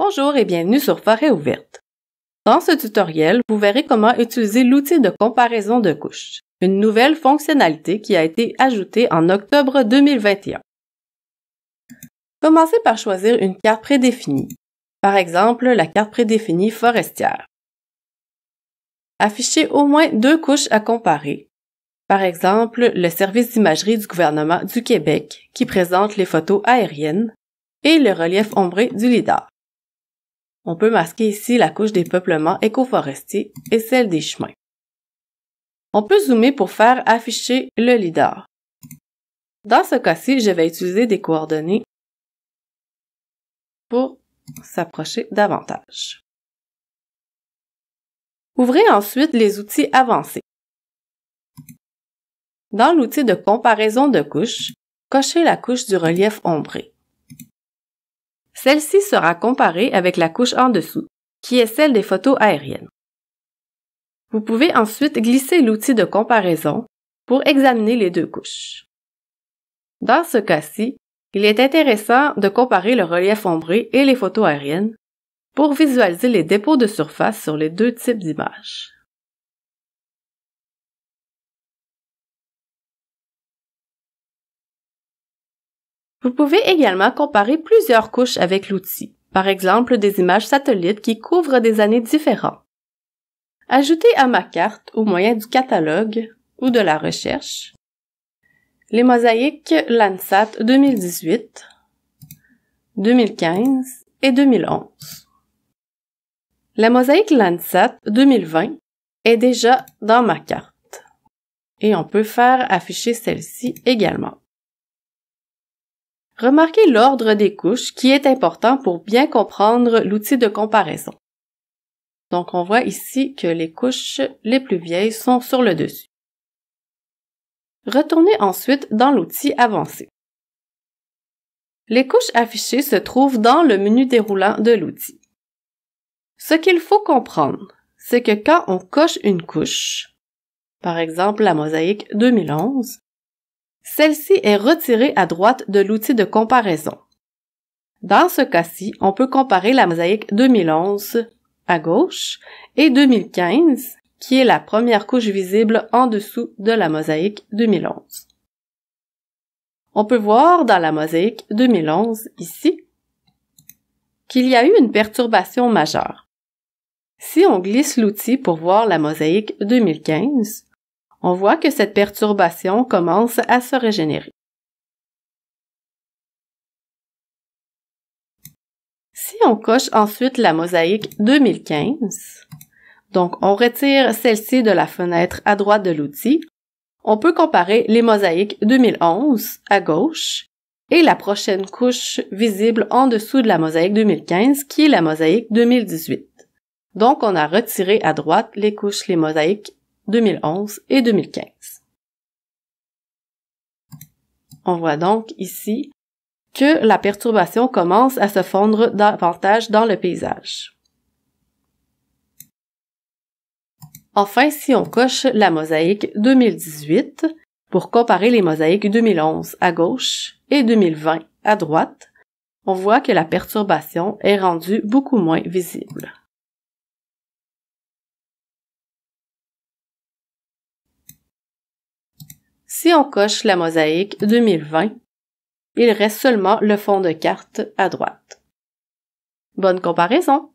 Bonjour et bienvenue sur Forêt ouverte. Dans ce tutoriel, vous verrez comment utiliser l'outil de comparaison de couches, une nouvelle fonctionnalité qui a été ajoutée en octobre 2021. Commencez par choisir une carte prédéfinie, par exemple la carte prédéfinie forestière. Affichez au moins 2 couches à comparer, par exemple le service d'imagerie du gouvernement du Québec qui présente les photos aériennes et le relief ombré du lidar. On peut masquer ici la couche des peuplements écoforestiers et celle des chemins. On peut zoomer pour faire afficher le lidar. Dans ce cas-ci, je vais utiliser des coordonnées pour s'approcher davantage. Ouvrez ensuite les outils avancés. Dans l'outil de comparaison de couches, cochez la couche du relief ombré. Celle-ci sera comparée avec la couche en dessous, qui est celle des photos aériennes. Vous pouvez ensuite glisser l'outil de comparaison pour examiner les 2 couches. Dans ce cas-ci, il est intéressant de comparer le relief ombré et les photos aériennes pour visualiser les dépôts de surface sur les 2 types d'images. Vous pouvez également comparer plusieurs couches avec l'outil, par exemple des images satellites qui couvrent des années différentes. Ajoutez à ma carte, au moyen du catalogue ou de la recherche, les mosaïques Landsat 2018, 2015 et 2011. La mosaïque Landsat 2020 est déjà dans ma carte et on peut faire afficher celle-ci également. Remarquez l'ordre des couches qui est important pour bien comprendre l'outil de comparaison. Donc, on voit ici que les couches les plus vieilles sont sur le dessus. Retournez ensuite dans l'outil avancé. Les couches affichées se trouvent dans le menu déroulant de l'outil. Ce qu'il faut comprendre, c'est que quand on coche une couche, par exemple la mosaïque 2011, celle-ci est retirée à droite de l'outil de comparaison. Dans ce cas-ci, on peut comparer la mosaïque 2011 à gauche et 2015, qui est la première couche visible en dessous de la mosaïque 2011. On peut voir dans la mosaïque 2011, ici, qu'il y a eu une perturbation majeure. Si on glisse l'outil pour voir la mosaïque 2015, on voit que cette perturbation commence à se régénérer. Si on coche ensuite la mosaïque 2015, donc on retire celle-ci de la fenêtre à droite de l'outil, on peut comparer les mosaïques 2011 à gauche et la prochaine couche visible en dessous de la mosaïque 2015 qui est la mosaïque 2018. Donc on a retiré à droite les mosaïques 2011 et 2015. On voit donc ici que la perturbation commence à se fondre davantage dans le paysage. Enfin, si on coche la mosaïque 2018 pour comparer les mosaïques 2011 à gauche et 2020 à droite, on voit que la perturbation est rendue beaucoup moins visible. Si on coche la mosaïque 2020, il reste seulement le fond de carte à droite. Bonne comparaison!